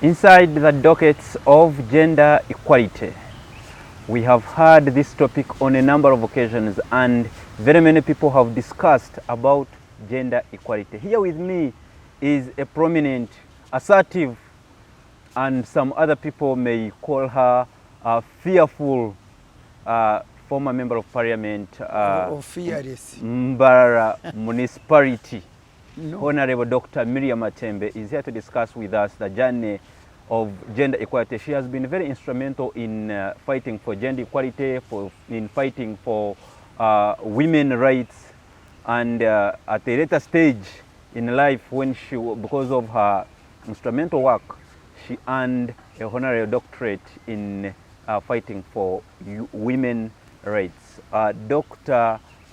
Inside the dockets of gender equality, we have heard this topic on a number of occasions, and very many people have discussed about gender equality. Here with me is a prominent, assertive, and some other people may call her a fearful former member of parliament, fearless. Mbara municipality. No. Hon.Dr. Miria Matembe is here to discuss with us the journey of gender equality. She has been very instrumental in fighting for gender equality, in fighting for women's rights, and at a later stage in life, when she, because of her instrumental work, she earned a honorary doctorate in fighting for women's rights.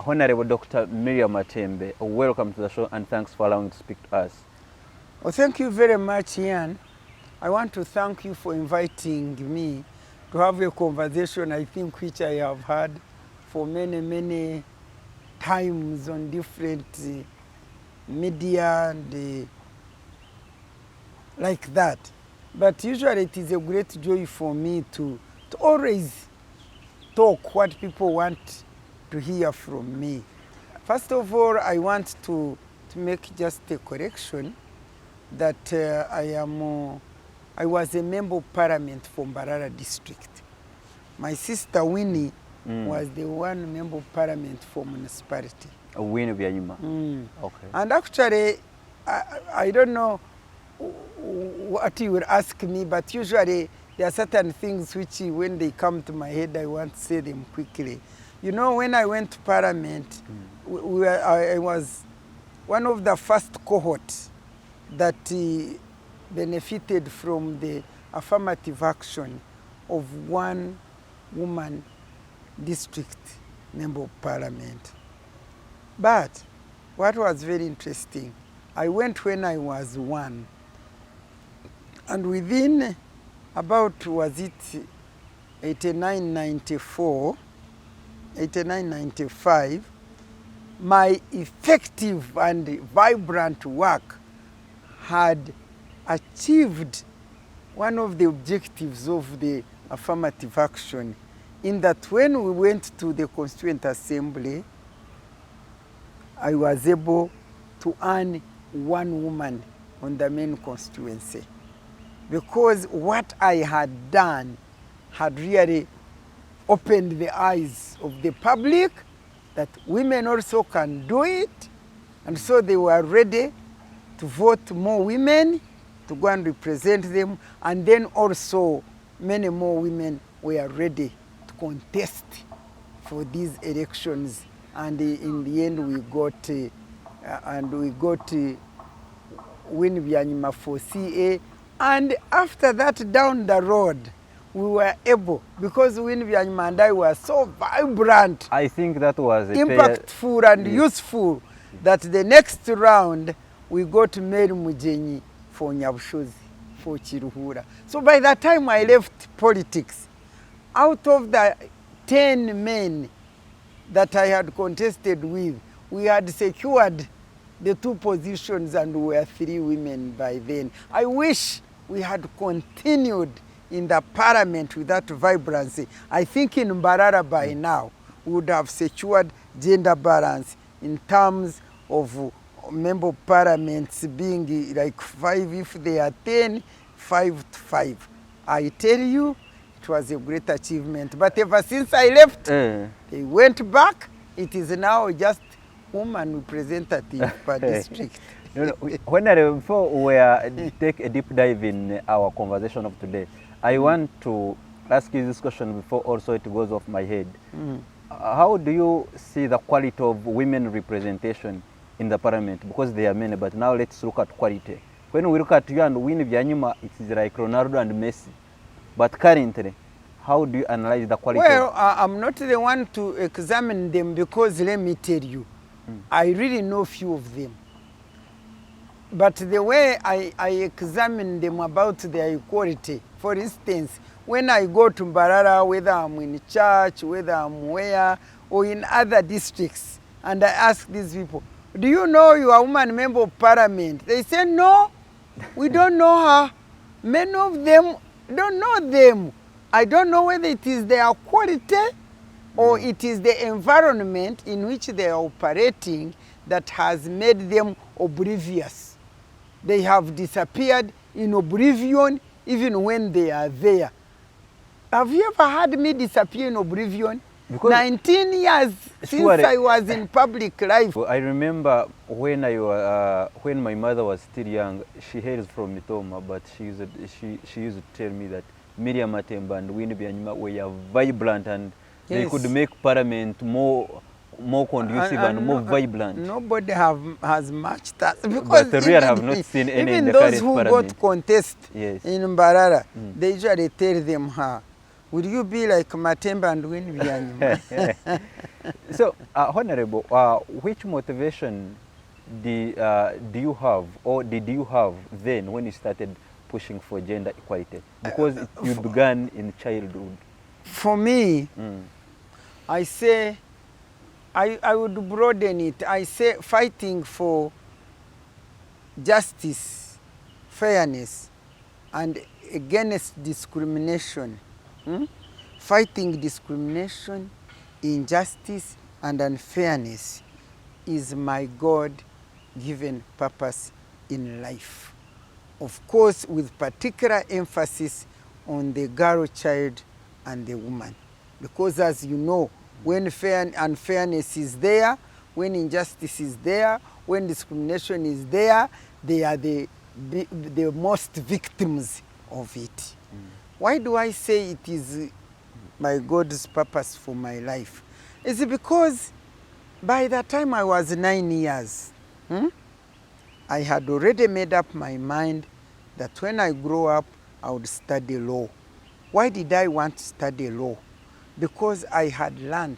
Honorable Dr. Miria Matembe, welcome to the show and thanks for allowing to speak to us. Well, thank you very much, Ian. I want to thank you for inviting me to have a conversation, I think, which I have had for many times on different media and like that. But usually it is a great joy for me to always talk what people want to hear from me. First of all, I want to make just a correction that I was a member of parliament for Mbarara district. My sister Winnie was the one member of parliament for municipality. Winnie Byanyuma. Okay. And actually, I don't know what you will ask me, but usually there are certain things which, when they come to my head, I want to say them quickly. You know, when I went to parliament, I was one of the first cohorts that benefited from the affirmative action of one woman district member of parliament. But what was very interesting, I went when I was one, and within about, was it 89-94, 89-95, my effective and vibrant work had achieved one of the objectives of the affirmative action, in that when we went to the Constituent Assembly, I was able to earn one woman on the main constituency, because what I had done had really opened the eyes of the public that women also can do it, and so they were ready to vote more women to go and represent them, and then also many more women were ready to contest for these elections, and in the end we got Winnie Byanyuma for CA, and after that down the road we were able, because Winnie Byanyuma and I were so vibrant, I think that was impactful and useful, that the next round we got Mary Mujenyi for Nyabushozi, for Chiruhura. So by the time I left politics, out of the 10 men that I had contested with, we had secured the 2 positions and we were 3 women by then. I wish we had continued in the parliament with that vibrancy. I think in Mbarara by now we would have secured gender balance in terms of member of parliaments being like 5, if they are 10, 5 to 5. I tell you, it was a great achievement. But ever since I left, they went back. It is now just woman representative per district. Before we take a deep dive in our conversation of today, I want to ask you this question before also it goes off my head. How do you see the quality of women representation in the parliament? Because there are many, but now let's look at quality. When we look at you and Winnie Byanyuma, it is like Ronaldo and Messi. But currently, how do you analyze the quality? Well, I'm not the one to examine them, because let me tell you, I really know few of them. But the way I examine them about their equality, for instance, when I go to Mbarara, whether I'm in church, whether I'm where, or in other districts, and I ask these people, do you know you are a woman member of parliament? They say, no, we don't know her. Many of them don't know them. I don't know whether it is their quality or it is the environment in which they are operating that has made them oblivious. They have disappeared in oblivion even when they are there. Have you ever had me disappear in oblivion? Because 19 years since I was in public life. I remember when my mother was still young, she hails from Mitoma, but she used to tell me that Miria, Matembe and Byanyima were vibrant, and they could make parliament more conducive and more vibrant. Nobody has matched that. Because but real have not seen any even in the those current who parliament. got contest Yes. in Mbarara, they usually tell them, will you be like Matembe and Byanyima? So, Honorable, which motivation do you have, or did you have then when you started pushing for gender equality? Because you began in childhood. For me, I say, I would broaden it. I say fighting for justice, fairness, and against discrimination. Fighting discrimination, injustice, and unfairness is my God-given purpose in life. Of course, with particular emphasis on the girl child and the woman. Because as you know, when unfairness is there, when injustice is there, when discrimination is there, they are the most victims of it. Why do I say it is my God's purpose for my life? It's because by the time I was 9 years, I had already made up my mind that when I grow up, I would study law. Why did I want to study law? Because I had learned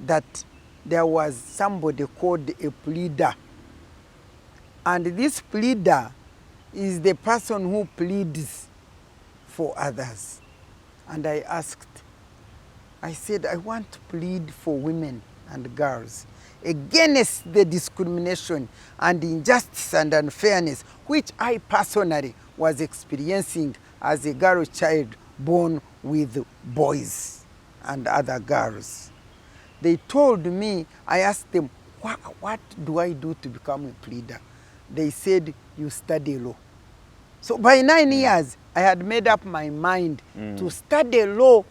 that there was somebody called a pleader. And this pleader is the person who pleads for others. And I asked, I said, I want to plead for women and girls against the discrimination and injustice and unfairness which I personally was experiencing as a girl child born with boys and other girls. They told me, I asked them, what do I do to become a pleader? They said, you study law. So by 9 years, I had made up my mind to study law.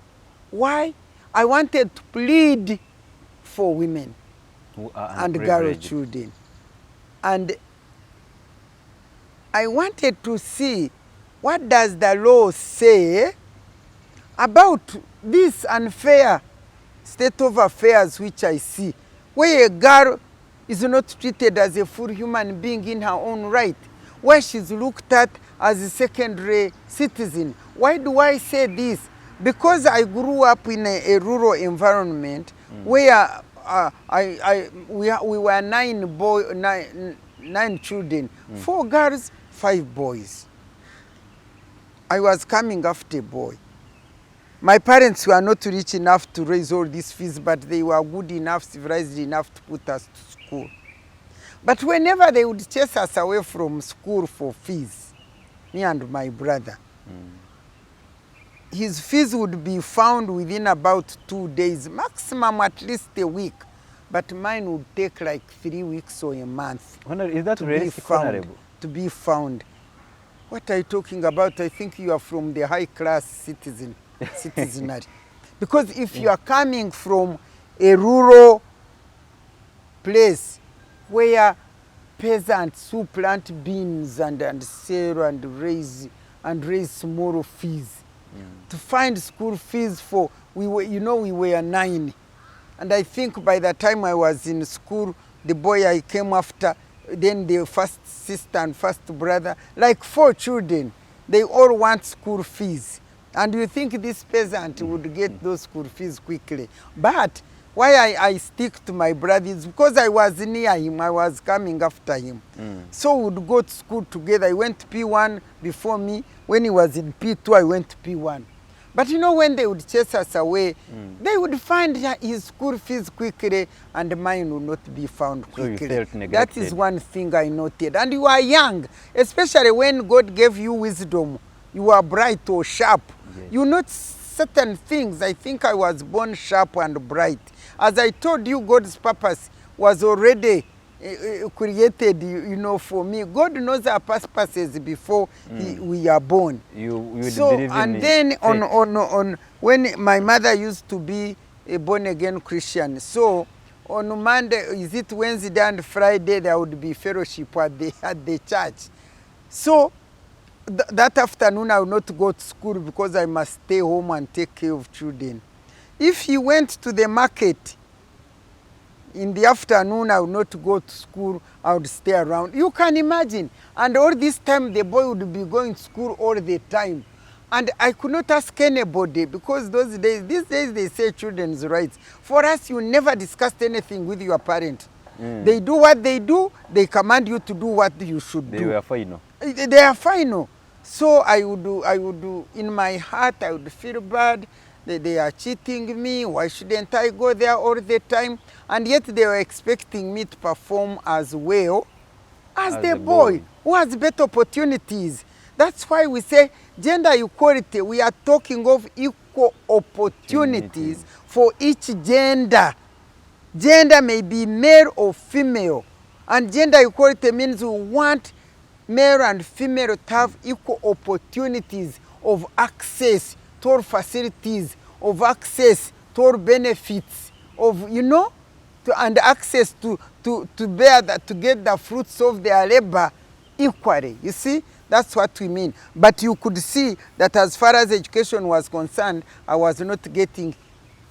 Why? I wanted to plead for women and girl children. And I wanted to see what does the law say about this unfair state of affairs which I see, where a girl is not treated as a full human being in her own right, where she's looked at as a secondary citizen. Why do I say this? Because I grew up in a rural environment where we were 9 children, 4 girls, 5 boys. I was coming after a boy. My parents were not rich enough to raise all these fees, but they were good enough, civilized enough to put us to school. But whenever they would chase us away from school for fees, me and my brother, his fees would be found within about 2 days, maximum at least a week. But mine would take like 3 weeks or a month. Is that realistic, Honorable? To be found. What are you talking about? I think you are from the high class citizenry. Because if you are coming from a rural place where peasants who plant beans and sell and raise small fees, to find school fees for, we were 9. And I think by the time I was in school, the boy I came after, then the first sister and first brother, like 4 children, they all want school fees. And you think this peasant would get those school fees quickly. But why I stick to my brother is because I was near him, I was coming after him. So we would go to school together. I went to P1 before me. When he was in P2, I went to P1. But you know, when they would chase us away, they would find his school fees quickly and mine would not be found quickly. So you felt neglected. That is one thing I noted. And you are young, especially when God gave you wisdom you are bright or sharp. Yes. You know certain things. I think I was born sharp and bright. As I told you, God's purpose was already created, you know, for me. God knows our purposes before we are born. You so, believe in and then faith. on when my mother used to be a born-again Christian, so on Monday, is it Wednesday and Friday, there would be fellowship at the church. So that afternoon I would not go to school because I must stay home and take care of children. If he went to the market in the afternoon, I would not go to school, I would stay around. You can imagine. And all this time, the boy would be going to school all the time. And I could not ask anybody because these days they say children's rights. For us, you never discussed anything with your parent. They do what they do, they command you to do what you should do. They were final. They are final. So I would do, in my heart, I would feel bad. They are cheating me. Why shouldn't I go there all the time? And yet they were expecting me to perform as well as the boy who has better opportunities. That's why we say gender equality. We are talking of equal opportunities for each gender. Gender may be male or female. And gender equality means we want male and female to have equal opportunities of access to all facilities, of access to all benefits, of, you know, and access to get the fruits of their labor equally. You see, that's what we mean. But you could see that as far as education was concerned, I was not getting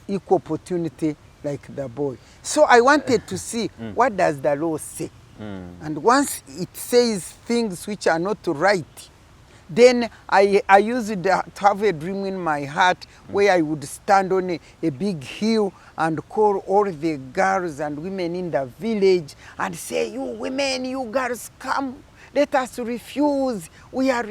equal opportunity like the boy. So I wanted to see what does the law say. And once it says things which are not right, then I used to have a dream in my heart where I would stand on a big hill and call all the girls and women in the village and say, you women, you girls, come, let us refuse. We are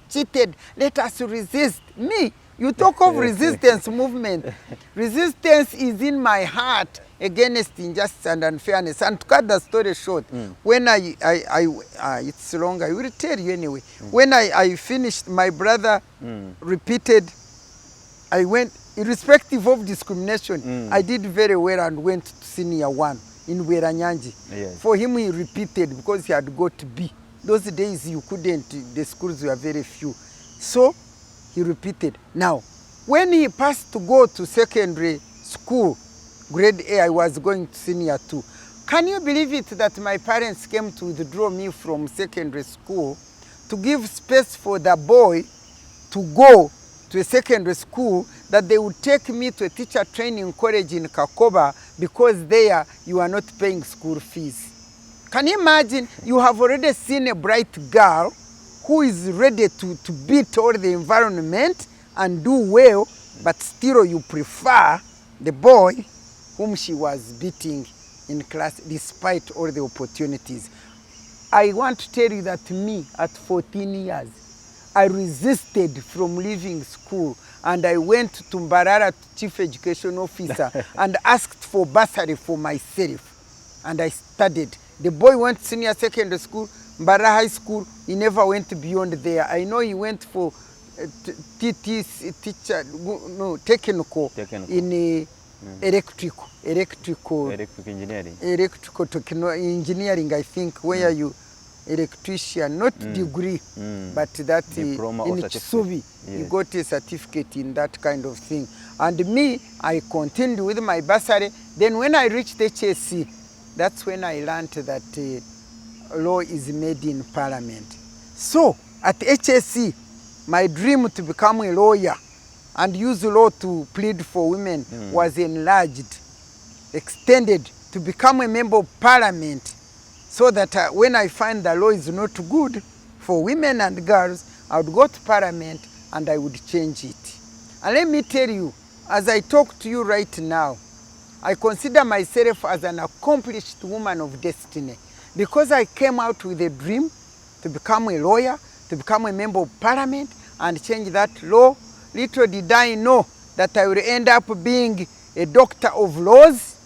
cheated. Let us resist. Me, you talk of resistance movement. Resistance is in my heart against injustice and unfairness. And to cut the story short, when it's long, I will tell you anyway. When I finished, my brother repeated, I went, irrespective of discrimination, I did very well and went to senior 1 in Weranyanji. Yes. For him, he repeated because he had got B. Those days you couldn't, the schools were very few. So he repeated. Now, when he passed to go to secondary school, grade A, I was going to senior 2. Can you believe it that my parents came to withdraw me from secondary school to give space for the boy to go to a secondary school, that they would take me to a teacher training college in Kakoba because there you are not paying school fees. Can you imagine? You have already seen a bright girl who is ready to beat all the environment and do well, but still you prefer the boy whom she was beating in class despite all the opportunities. I want to tell you that me, at 14 years, I resisted from leaving school and I went to Mbarara, Chief Education Officer, and asked for bursary for myself. And I studied. The boy went to senior secondary school, Mbarara High School. He never went beyond there. I know he went for technical in electrical engineering, I think, where you electrician, not degree, but that diploma in Kisubi, you got a certificate in that kind of thing. And me, I continued with my bursary. Then when I reached HSC, that's when I learned that law is made in parliament. So at HSC, my dream to become a lawyer and use law to plead for women was enlarged, extended to become a member of parliament, so that when I find the law is not good for women and girls, I would go to parliament and I would change it. And let me tell you, as I talk to you right now, I consider myself as an accomplished woman of destiny, because I came out with a dream to become a lawyer, to become a member of parliament and change that law. Little did I know that I would end up being a doctor of laws,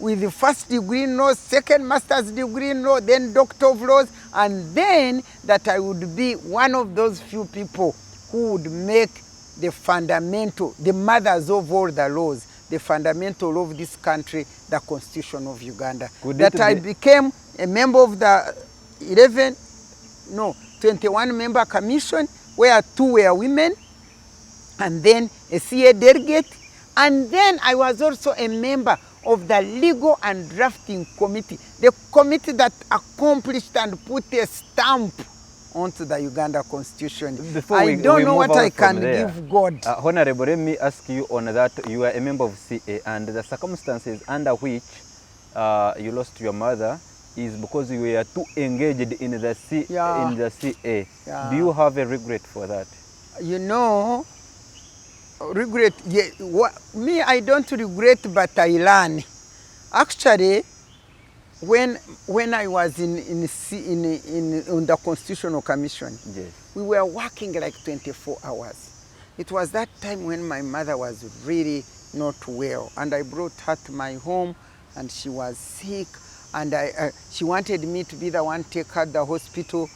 with the first degree in law, second master's degree in law, then doctor of laws, and then that I would be one of those few people who would make the fundamental, the mothers of all the laws, the fundamental of this country, the Constitution of Uganda. That I became a member of the 21 member commission, where 2 were women, and then a CA delegate, and then I was also a member of the legal and drafting committee, the committee that accomplished and put a stamp onto the Uganda Constitution. I don't know what I can give God. Honorable, let me ask you on that. You are a member of CA, and the circumstances under which you lost your mother is because you were too engaged in the CA. Yeah. Do you have a regret for that? You know, regret, yeah, me, I don't regret, but I learn. Actually, when I was on the Constitutional Commission, yes, we were working like 24 hours. It was that time when my mother was really not well, and I brought her to my home, and she was sick, and she wanted me to be the one to take her to the hospital.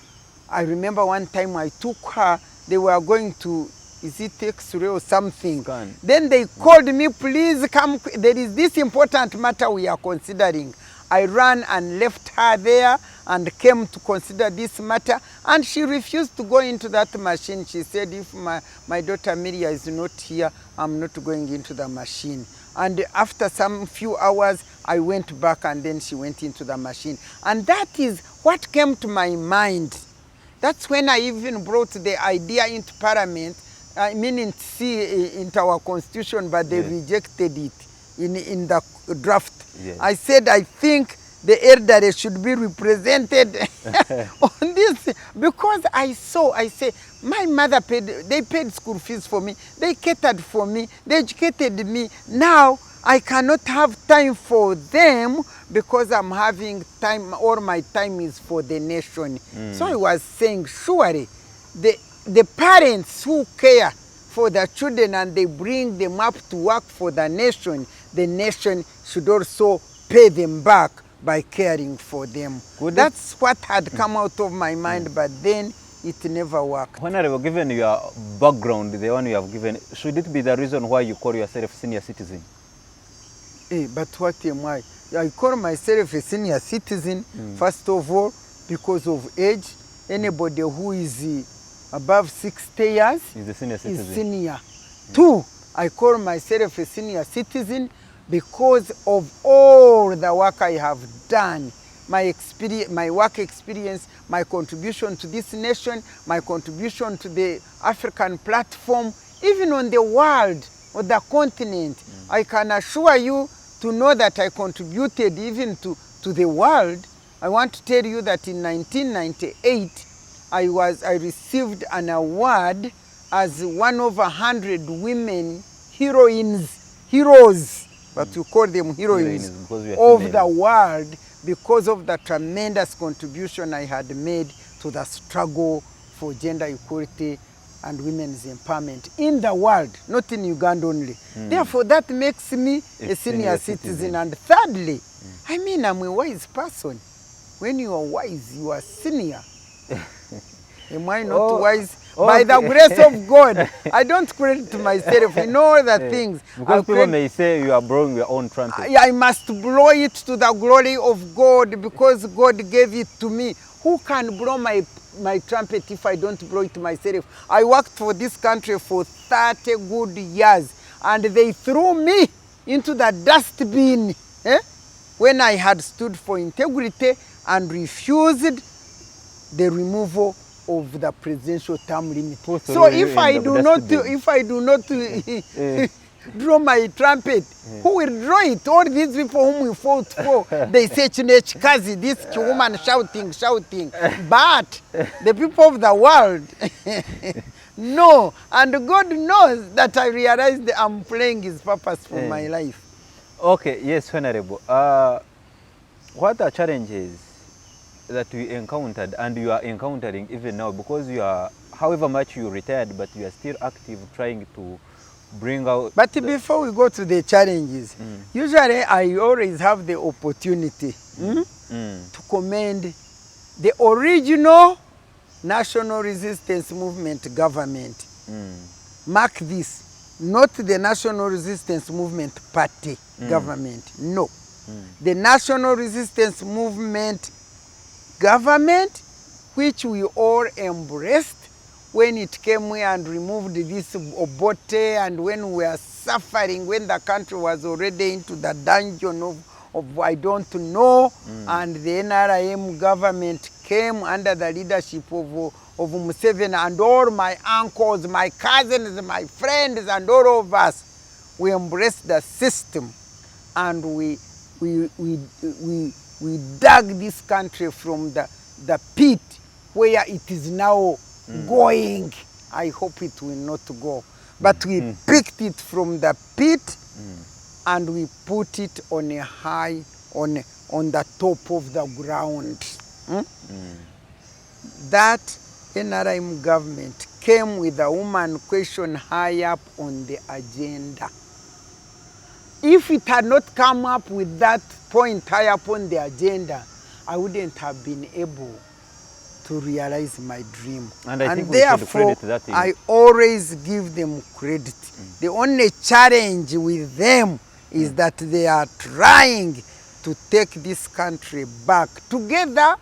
I remember one time I took her, they were going to, is it X-ray or something? Scan. Then they called me, please come, there is this important matter we are considering. I ran and left her there and came to consider this matter, and she refused to go into that machine. She said, if my daughter Miria is not here, I'm not going into the machine. And after some few hours, I went back, and then she went into the machine. And that is what came to my mind. That's when I even brought the idea into Parliament, I mean into our Constitution, but they rejected it in the draft. Yes. I said, I think the elderly should be represented on this, because I say, my mother they paid school fees for me, they catered for me, they educated me. Now I cannot have time for them because I'm having time, all my time is for the nation. So I was saying, surely the parents who care for the children and they bring them up to work for the nation should also pay them back by caring for them. That's what had come out of my mind, but then it never worked. Honorable, given your background, the one you have given, should it be the reason why you call yourself senior citizen? But what am I? I call myself a senior citizen, first of all, because of age. Anybody who is above 60 years is a senior citizen. Is senior. 2, I call myself a senior citizen because of all the work I have done, my experience, my work experience, my contribution to this nation, my contribution to the African platform, even on the world or the continent. I can assure you to know that I contributed even to the world. I want to tell you that in 1998, I received an award as one of 100 women heroes, but we call them heroines of the world, because of the tremendous contribution I had made to the struggle for gender equality and women's empowerment in the world, not in Uganda only. Therefore, that makes me a senior citizen. And thirdly, I mean, I'm a wise person. When you are wise, you are senior. Am I not wise? By the grace of God, I don't credit myself in all the things. Because people may say you are blowing your own trumpet. I must blow it to the glory of God, because God gave it to me. Who can blow my trumpet if I don't blow it myself? I worked for this country for 30 good years, and they threw me into the dustbin when I had stood for integrity and refused the removal of the presidential term limit. So if I do not draw my trumpet, who will draw it? All these people whom we fought for, they say Chinechikazi, this woman shouting. But the people of the world no, and God knows that I realized I'm playing his purpose for my life. Okay, yes, Honorable. What are challenges that we encountered and you are encountering even now, because you are, however much you retired, but you are still active trying to bring out... But before we go to the challenges, usually I always have the opportunity to commend the original National Resistance Movement government Mark this, not the National Resistance Movement Party government, no. The National Resistance Movement government, which we all embraced when it came here and removed this Obote, and when we were suffering, when the country was already into the dungeon of I don't know, and the NRM government came under the leadership of Museveni, and all my uncles, my cousins, my friends, and all of us, we embraced the system, and we dug this country from the pit where it is now going. I hope it will not go. But we picked it from the pit and we put it on a high, on the top of the ground. That NRM government came with the woman question high up on the agenda. If it had not come up with that point high up on the agenda, I wouldn't have been able to realize my dream. And I think we should credit that. I always give them credit. The only challenge with them is that they are trying to take this country back together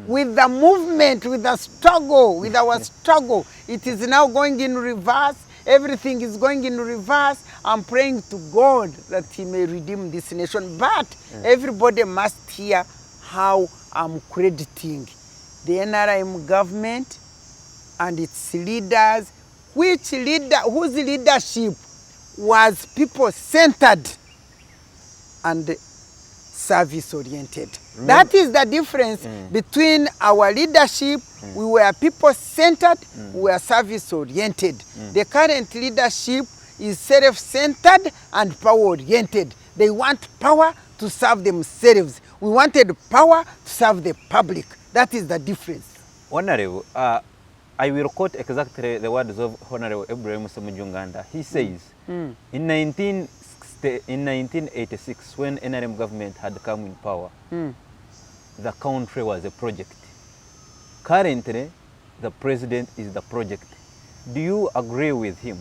with the movement, with the struggle, with our struggle. It is now going in reverse. Everything is going in reverse. I'm praying to God that He may redeem this nation. But everybody must hear how I'm crediting the NRM government and its leaders, whose leadership was people-centered and service-oriented. That is the difference between our leadership. We were people-centered, we were service-oriented. The current leadership is self-centered and power-oriented. They want power to serve themselves. We wanted power to serve the public. That is the difference. Honorable, I will quote exactly the words of Honorable Ibrahim Semujunganda. He says, in 1986, when NRM government had come in power, the country was a project. Currently, the president is the project. Do you agree with him?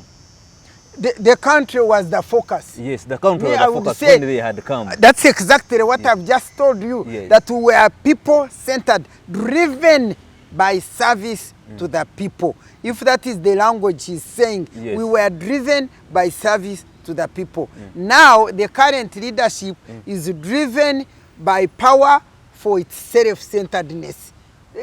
The country was the focus. Yes, the country was the focus when they had come. That's exactly what I've just told you, that we were people-centered, driven by service to the people. If that is the language he's saying, we were driven by service to the people. Now, the current leadership is driven by power for its self-centeredness.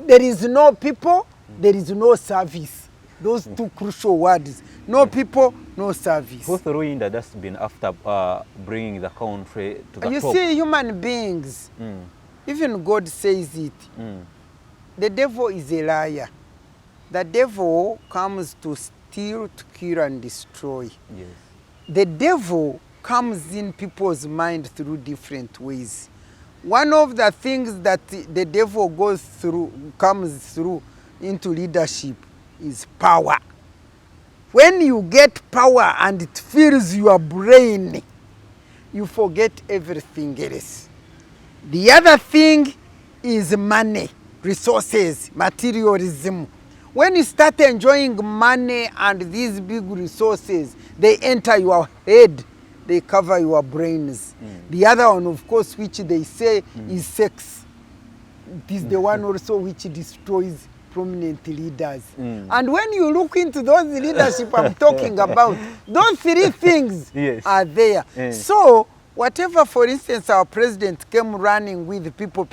There is no people, there is no service. Those two crucial words. No people, no service. What's the ruin that's been after bringing the country to the top? You see, human beings, even God says it, the devil is a liar. The devil comes to steal, to kill, and destroy. Yes. The devil comes in people's mind through different ways. One of the things that the devil comes through into leadership is power. When you get power and it fills your brain, you forget everything else. The other thing is money, resources, materialism. When you start enjoying money and these big resources, they enter your head, they cover your brains. The other one, of course, which they say is sex. It is the one also which destroys prominent leaders. And when you look into those leadership I'm talking about, those three things are there. So whatever, for instance, our president came running with people,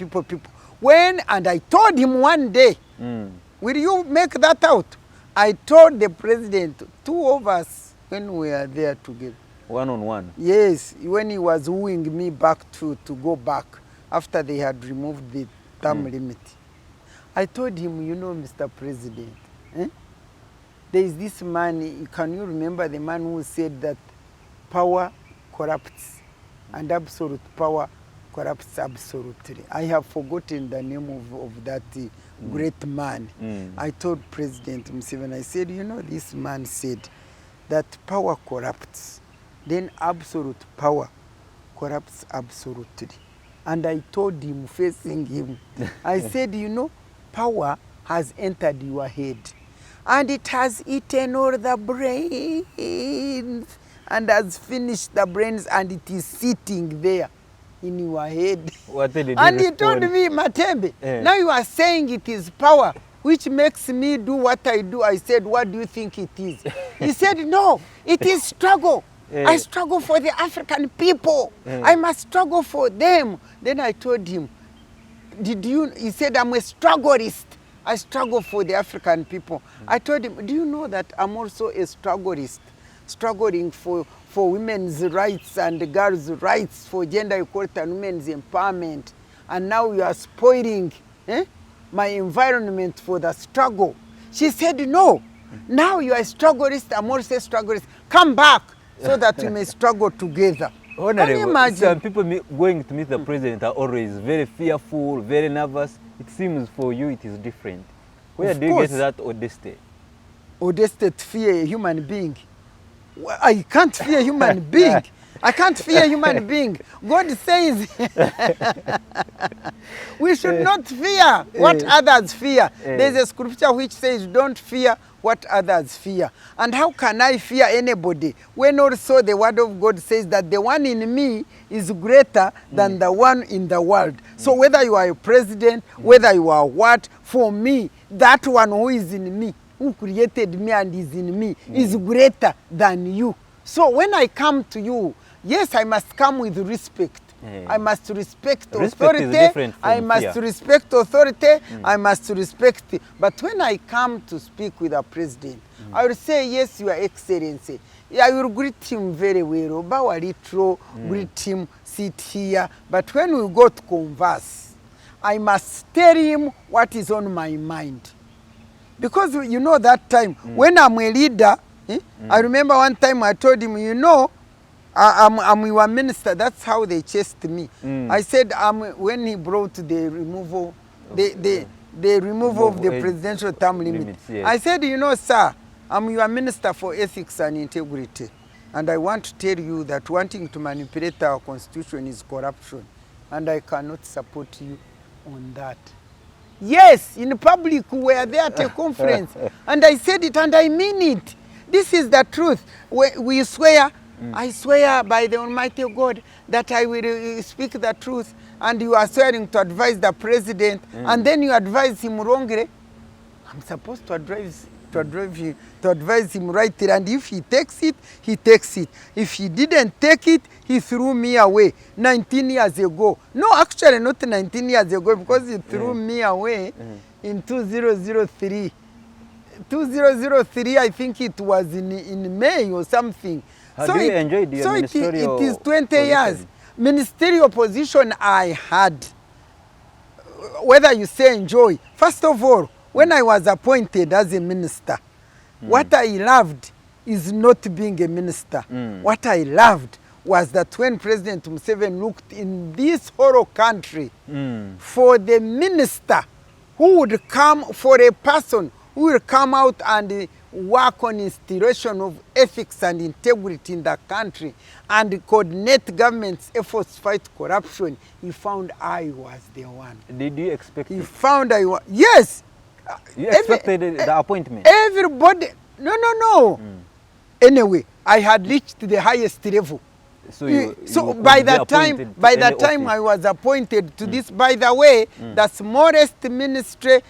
when, and I told him one day, will you make that out? I told the president, two of us, when we were there together. One-on-one? Yes, when he was wooing me back to go back after they had removed the term limit. I told him, you know, Mr. President, there is this man, can you remember the man who said that power corrupts and absolute power corrupts absolutely? I have forgotten the name of that great man. I told President Museveni, I said, you know, this man said that power corrupts, then absolute power corrupts absolutely. And I told him, facing him, I said, you know, power has entered your head. and it has eaten all the brains and has finished the brains, and it is sitting there in your head. What did he And he respond? told me, Matembe, now you are saying it is power which makes me do what I do. I said, what do you think it is? He said, no, it is struggle. I struggle for the African people. I must struggle for them. Then I told him, he said, I'm a strugglist. I struggle for the African people. I told him, do you know that I'm also a strugglist, struggling for women's rights and girls' rights, for gender equality and women's empowerment. And now you are spoiling my environment for the struggle. She said, no, now you are a strugglist, I'm also a strugglist. Come back so that we may struggle together. Honorable, some people going to meet the president are always very fearful, very nervous. It seems for you it is different. Where do you get that audacity? Audacity to fear a human being? Well, I can't fear a human being. I can't fear a human being. God says we should not fear what others fear. There's a scripture which says, don't fear what others fear. And how can I fear anybody when also the word of God says that the one in me is greater than the one in the world? So whether you are a president, whether you are what, for me, that one who is in me, who created me and is in me, is greater than you. So when I come to you, yes, I must come with respect. I must respect authority. I must respect authority. I must respect. But when I come to speak with a president, I will say, yes, Your Excellency. I will greet him very well. Bow a little, greet him, sit here. But when we go to converse, I must tell him what is on my mind. Because you know that time, when I'm a leader, I remember one time I told him, you know, I'm your minister. That's how they chased me. I said, when he brought the removal, the removal of the presidential term limits. Yes. I said, you know, sir, I'm your minister for ethics and integrity. And I want to tell you that wanting to manipulate our constitution is corruption. And I cannot support you on that. Yes, in public, we were there at a conference. And I said it and I mean it. This is the truth. We swear, I swear by the Almighty God that I will speak the truth, and you are swearing to advise the president, and then you advise him wrongly. I'm supposed to advise him rightly, and if he takes it, he takes it. If he didn't take it, he threw me away 19 years ago. No, actually not 19 years ago, because he threw me away in 2003. 2003, I think it was in May or something. How do you enjoy your ministerial it is 20 position? years. Ministerial position I had, whether you say enjoy. First of all, when I was appointed as a minister, what I loved is not being a minister. What I loved was that when President Museveni looked in this whole country for the minister who would come, for a person who will come out and work on installation of ethics and integrity in the country and coordinate government's efforts to fight corruption, he found I was the one. Did you expect He found I was, yes. You expected the appointment? Everybody, no. Anyway, I had reached the highest level. So by that time I was appointed to this, by the way, the smallest ministry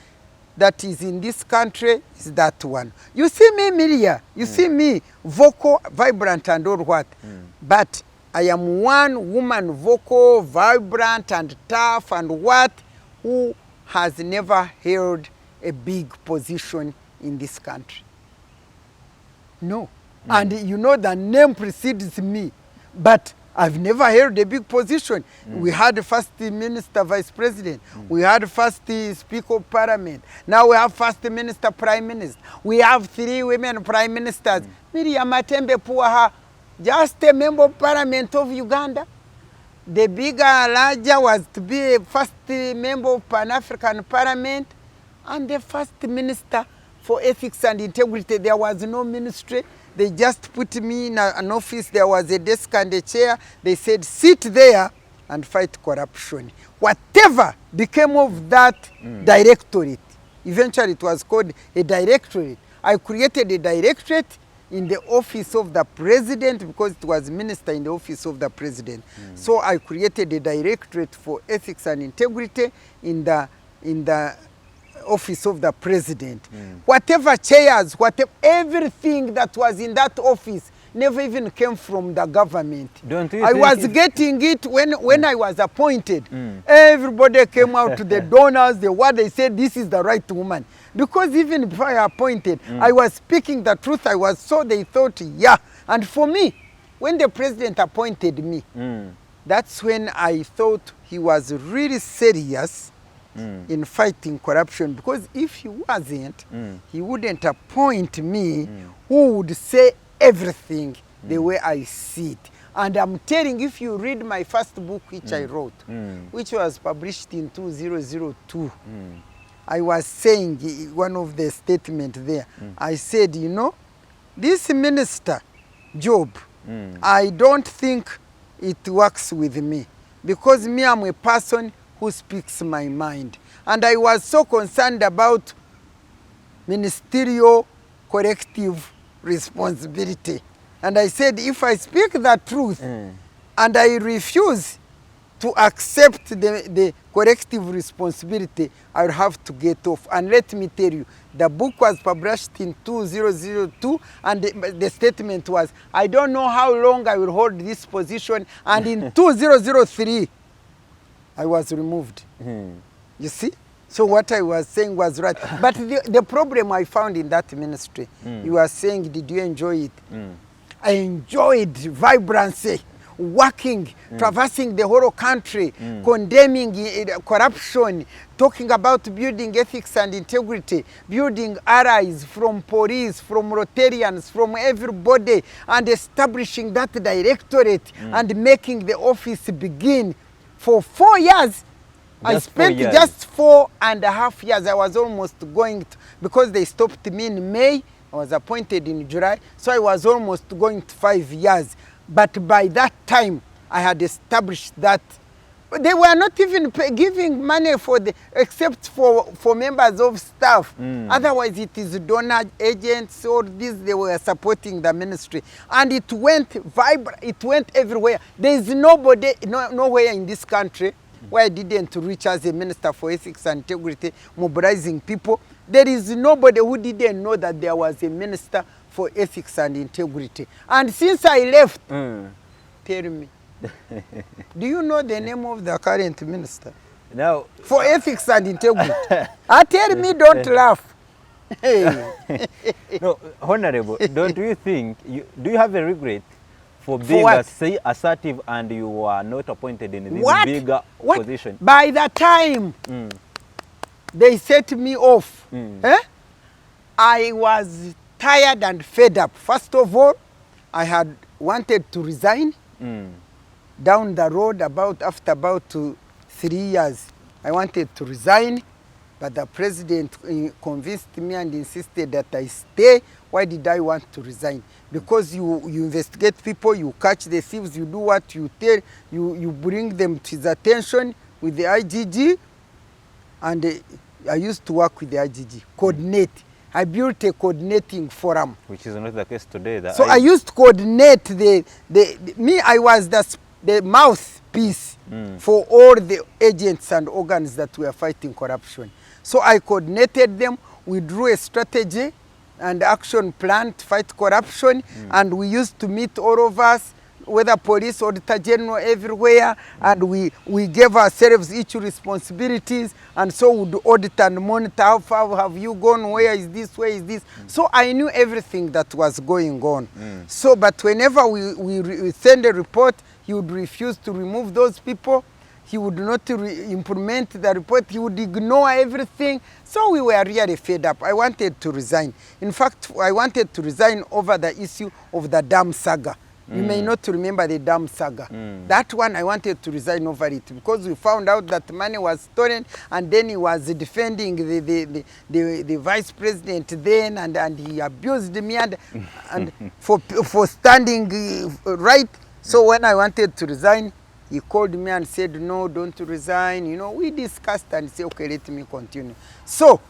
that is in this country is that one. You see me, Miria, you see me, vocal, vibrant and all what. But I am one woman, vocal, vibrant and tough and what, who has never held a big position in this country. No. And you know the name precedes me, but I've never held a big position. We had first minister, vice president. We had first speaker of parliament. Now we have first minister, prime minister. We have 3 women prime ministers. Miria Matembe Puaha, just a member of parliament of Uganda. The bigger, larger was to be a first member of Pan-African parliament and the first minister for ethics and integrity. There was no ministry. They just put me in an office. There was a desk and a chair. They said, sit there and fight corruption. Whatever became of that directorate, eventually it was called a directorate. I created a directorate in the office of the president, because it was minister in the office of the president. So I created a directorate for ethics and integrity in the office of the president. Whatever chairs, whatever, everything that was in that office never even came from the government. I was getting it when I was appointed. Everybody came out to the donors, they said, this is the right woman. Because even before I appointed, I was speaking the truth. So they thought, yeah. And for me, when the president appointed me, that's when I thought he was really serious in fighting corruption. Because if he wasn't, he wouldn't appoint me who would say everything the way I see it. And I'm telling, if you read my first book, which I wrote, which was published in 2002, I was saying, one of the statements there, I said, you know, this minister, Job, I don't think it works with me, because me, I'm a person who speaks my mind. And I was so concerned about ministerial corrective responsibility. And I said, if I speak the truth and I refuse to accept the corrective responsibility, I'll have to get off. And let me tell you, the book was published in 2002, and the statement was, I don't know how long I will hold this position, and in 2003, I was removed. You see? So what I was saying was right. But the problem I found in that ministry, you were saying, did you enjoy it? I enjoyed vibrancy, working, traversing the whole country, condemning corruption, talking about building ethics and integrity, building allies from police, from Rotarians, from everybody, and establishing that directorate and making the office begin. For 4 years, I spent just 4.5 years. I was almost going to, because they stopped me in May, I was appointed in July, so I was almost going to 5 years. But by that time, I had established that they were not even giving money except for members of staff. Otherwise, it is donor agents, or this, they were supporting the ministry. And it went vibrant, it went everywhere. There is nobody, nowhere in this country where I didn't reach as a minister for ethics and integrity, mobilizing people. There is nobody who didn't know that there was a minister for ethics and integrity. And since I left, tell me, do you know the name of the current minister? No. For ethics and integrity. Tell me, don't laugh. No, Honorable, don't you think, do you have a regret for being assertive and you were not appointed in this bigger position? By the time they set me off, I was tired and fed up. First of all, I had wanted to resign. Down the road, after about 3 years, I wanted to resign, but the president convinced me and insisted that I stay. Why did I want to resign? Because you investigate people, you catch the thieves, you do what you tell, you bring them to his attention with the IGG, and I used to work with the IGG, coordinate. I built a coordinating forum. Which is not the case today. So I used to coordinate I was the mouthpiece for all the agents and organs that were fighting corruption. So I coordinated them. We drew a strategy and action plan to fight corruption, and we used to meet, all of us, whether police, auditor general, everywhere, and we gave ourselves each responsibilities, and so would audit and monitor, how far have you gone, where is this? So I knew everything that was going on. So, but whenever we send a report, he would refuse to remove those people. He would not implement the report. He would ignore everything. So we were really fed up. I wanted to resign. In fact, I wanted to resign over the issue of the dam saga. You may not remember the dam saga. That one, I wanted to resign over it because we found out that money was stolen, and then he was defending the vice president then, and he abused me and for standing right. So when I wanted to resign, he called me and said, no, don't resign. You know, we discussed and said, okay, let me continue. So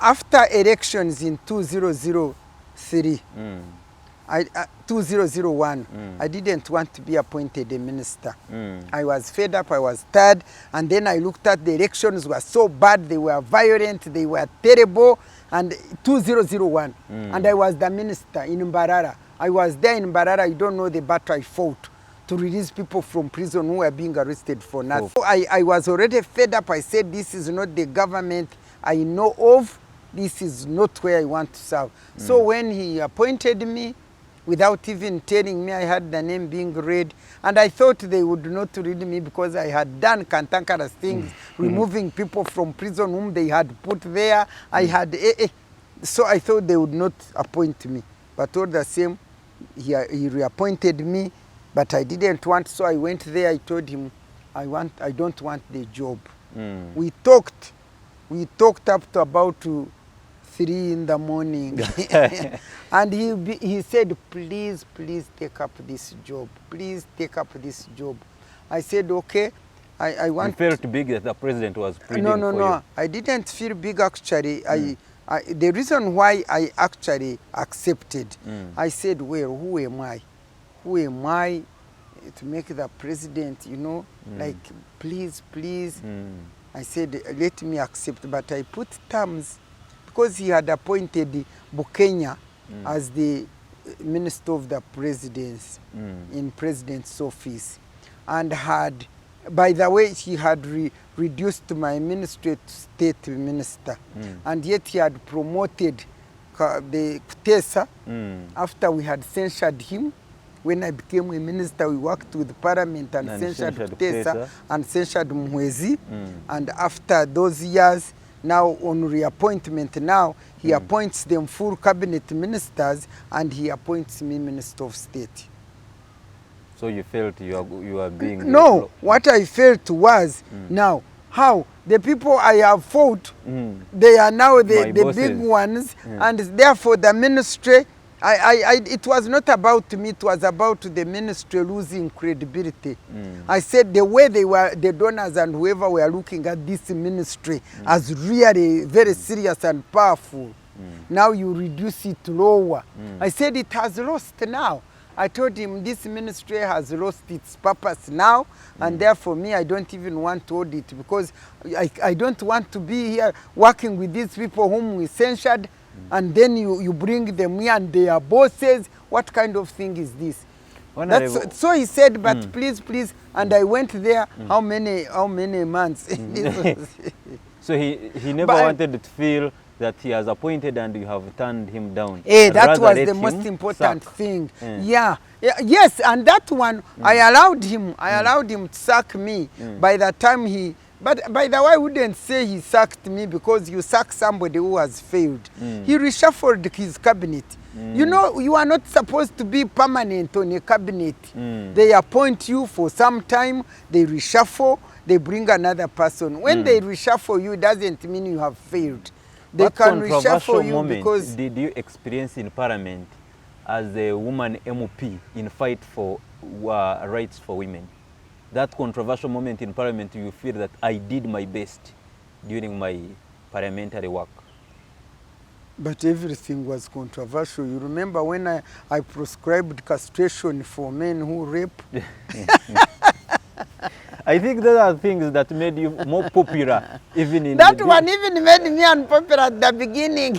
after elections in 2003, 2001, I didn't want to be appointed a minister. I was fed up, I was tired, and then I looked at the elections were so bad, they were violent, they were terrible, and 2001, and I was the minister in Mbarara. I was there in Mbarara, I don't know the battle I fought to release people from prison who were being arrested for nothing. So I was already fed up. I said, this is not the government I know of. This is not where I want to serve. So when he appointed me, without even telling me, I had the name being read, and I thought they would not read me because I had done cantankerous things, removing people from prison whom they had put there. I had, so I thought they would not appoint me. But all the same, he reappointed me, but I didn't want, so I went there, I told him, I don't want the job. We talked up to about 3 in the morning. And he said, please take up this job. Please take up this job. I said, okay. I want. You felt big that the president was pleading for you? No. I didn't feel big actually. The reason why I actually accepted, I said, well, who am I? Who am I to make the president, you know? Like, please. I said, let me accept. But I put terms, because he had appointed Bukenya as the Minister of the Presidency in President's office, and had, by the way, he had reduced my ministry to State Minister, and yet he had promoted the Kutesa after we had censured him. When I became a minister, we worked with the Parliament and censured Kutesa and censured Museveni, and after those years, now on reappointment now, he appoints them full cabinet ministers, and he appoints me Minister of State. So you felt you are being... No, what I felt was, now, how? The people I have fought, they are now the big ones, and therefore the ministry, it was not about me, it was about the ministry losing credibility. I said the way they were, the donors and whoever were looking at this ministry as really very serious and powerful, now you reduce it lower. I said it has lost now. I told him this ministry has lost its purpose now, and therefore me, I don't even want to hold it, because I don't want to be here working with these people whom we censured, and then you bring them here and they are bosses. What kind of thing is this? So he said, but please, and I went there, how many months? So he never wanted to feel that he has appointed and you have turned him down. That was the most important thing. Yes, and that one, I allowed him to sack me by the time he... But by the way, I wouldn't say he sacked me, because you sack somebody who has failed. He reshuffled his cabinet. You know, you are not supposed to be permanent on a cabinet. They appoint you for some time, they reshuffle, they bring another person. When they reshuffle you, it doesn't mean you have failed. They can reshuffle you because... did you experience in Parliament as a woman MOP in fight for rights for women? That controversial moment in Parliament, you feel that I did my best during my parliamentary work? But everything was controversial. You remember when I prescribed castration for men who rape? I think those are things that made you more popular, even in that one even made me unpopular at the beginning.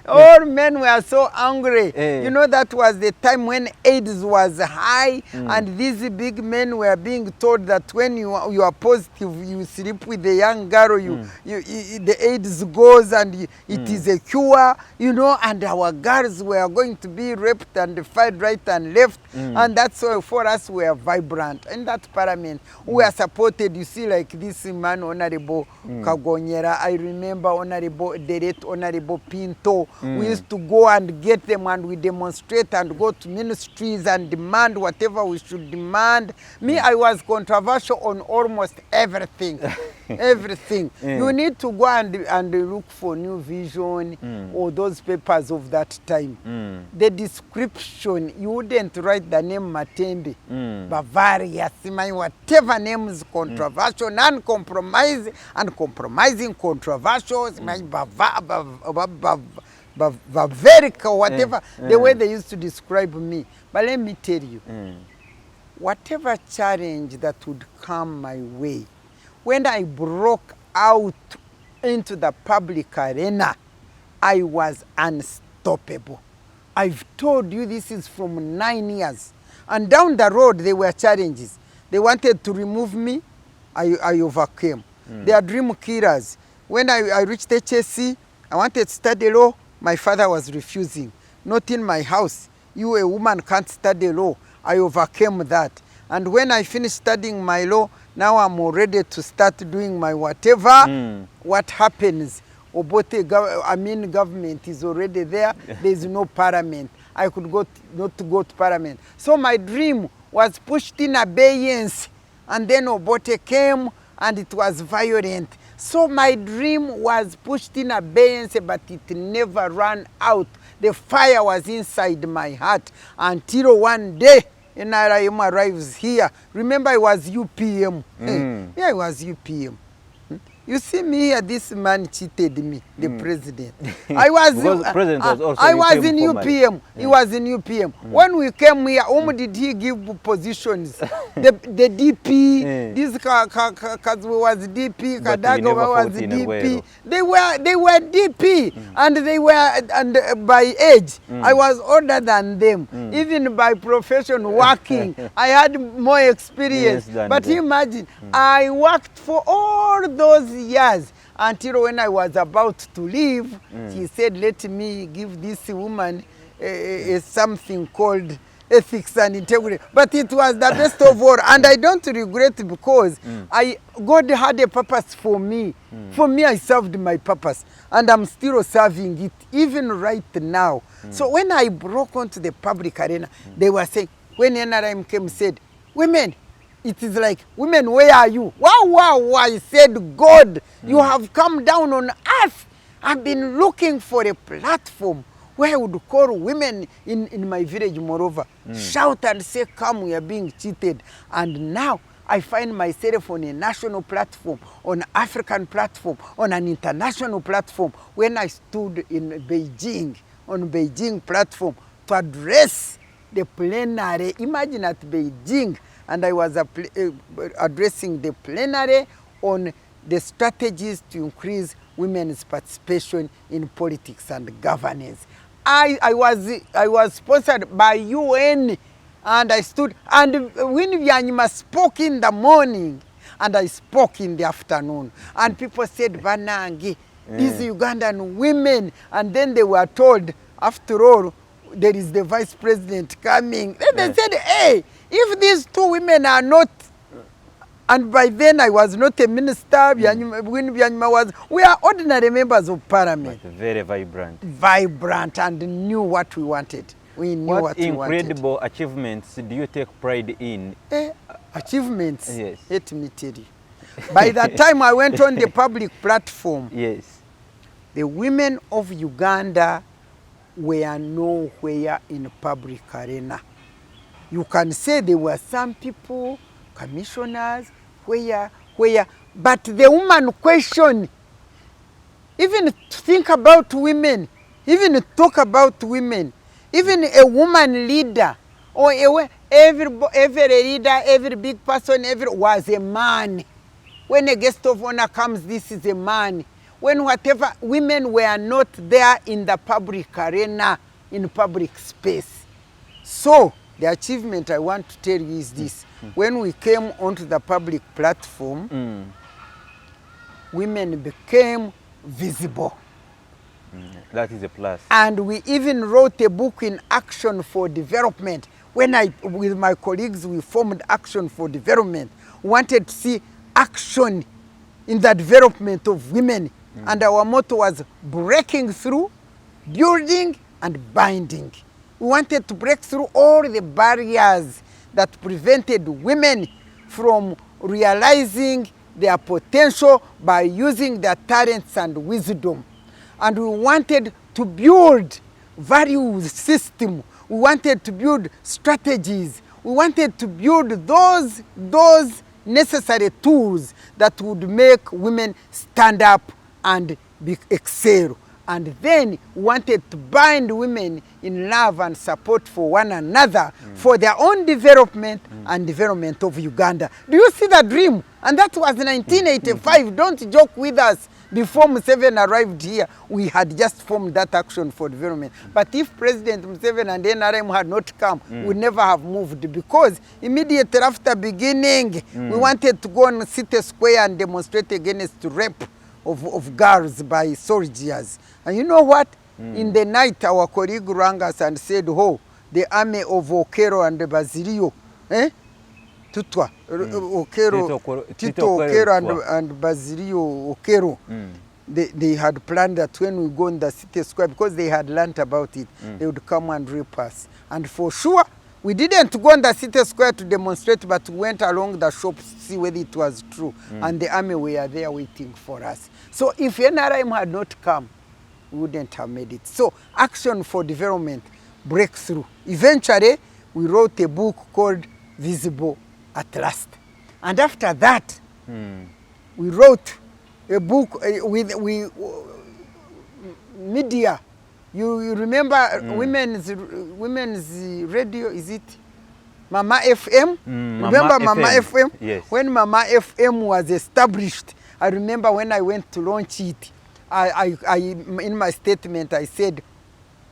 All men were so angry. You know, that was the time when AIDS was high, and these big men were being told that when you are positive, you sleep with a young girl, the AIDS goes, and it is a cure, you know, and our girls were going to be raped and fight right and left, and that's why for us we are vibrant. In that parliament, we are supported, you see, like this man, Honorable Kagonyera, I remember Honorable Deret, Honorable Pinto. We used to go and get them, and we demonstrate and go to ministries and demand whatever we should demand. Me, I was controversial on almost everything. everything. You need to go and look for New Vision or those papers of that time. The description, you wouldn't write the name Matembe, Bavaria, whatever name is controversial, non-compromising, uncompromising, controversial, Bavarica, whatever, the way they used to describe me. But let me tell you, whatever challenge that would come my way, when I broke out into the public arena, I was unstoppable. I've told you this is from 9 years. And down the road, there were challenges. They wanted to remove me, I overcame. They are dream killers. When I reached HSC, I wanted to study law, my father was refusing. Not in my house. You, a woman, can't study law. I overcame that. And when I finished studying my law, now I'm ready to start doing my whatever. What happens? Obote, government is already there. There is no parliament. I could not go to parliament. So my dream was pushed in abeyance. And then Obote came and it was violent. So my dream was pushed in abeyance, but it never ran out. The fire was inside my heart until one day NRM arrives here. Remember, it was UPM. Yeah, it was UPM. You see me here, this man cheated me, the president. I was, president was also I was in formerly. UPM. He was in UPM. When we came here, whom did he give positions? The DP, this Kazwe was DP, Kadaga was DP. They were DP, and they were by age. I was older than them. Even by profession, working, I had more experience. But imagine, I worked for all those years until when I was about to leave, he said, let me give this woman something called ethics and integrity. But it was the best of all, and I don't regret because God had a purpose for me. For me, I served my purpose, and I'm still serving it, even right now. So when I broke onto the public arena, they were saying, when NRM came, said, women, it is like, women, where are you? Wow, wow, wow. I said, God, you have come down on earth. I've been looking for a platform where I would call women in my village, moreover, shout and say, come, we are being cheated. And now I find myself on a national platform, on an African platform, on an international platform. When I stood in Beijing, on Beijing platform, to address the plenary, imagine at Beijing, and I was addressing the plenary on the strategies to increase women's participation in politics and governance. I was sponsored by UN, and I stood, and Winnie Byanyima spoke in the morning, and I spoke in the afternoon. And people said, Banangi, these Ugandan women, and then they were told, after all, there is the vice president coming. Then they said, hey, if these two women are not, and by then I was not a minister, we are ordinary members of parliament. But very vibrant. Vibrant, and knew what we wanted. We knew what we wanted. What incredible achievements do you take pride in? Achievements? Yes. Let me tell you. By the time I went on the public platform, yes, the women of Uganda were nowhere in public arena. You can say there were some people, commissioners, where, but the woman question, even think about women, even talk about women, even a woman leader, or every leader, every big person, was a man. When a guest of honor comes, this is a man. When whatever, women were not there in the public arena, in public space. So, the achievement I want to tell you is this. When we came onto the public platform, women became visible. That is a plus. And we even wrote a book in Action for Development. When with my colleagues, we formed Action for Development. We wanted to see action in the development of women. And our motto was breaking through, building, and binding. We wanted to break through all the barriers that prevented women from realizing their potential by using their talents and wisdom. And we wanted to build value system. We wanted to build strategies. We wanted to build those necessary tools that would make women stand up and excel. And then we wanted to bind women in love and support for one another for their own development and development of Uganda. Do you see the dream? And that was 1985. Don't joke with us. Before Museveni arrived here, we had just formed that action for development. But if President Museveni and NRM had not come, we would never have moved, because immediately after beginning, we wanted to go on City Square and demonstrate against rape of girls by soldiers. And you know what? In the night, our colleague rang us and said, oh, the army of Okero and Basilio, Tutwa, Tito Okero and Basilio Okero, they had planned that when we go in the City Square, because they had learnt about it, they would come and rape us. And for sure, we didn't go in the City Square to demonstrate, but we went along the shops to see whether it was true. And the army were there waiting for us. So if NRM had not come, we wouldn't have made it. So action for development, breakthrough. Eventually, we wrote a book called Visible at Last. And after that, we wrote a book with Miria. You remember women's radio, is it Mama FM? Remember Mama FM? Yes. When Mama FM was established, I remember when I went to launch it, I in my statement I said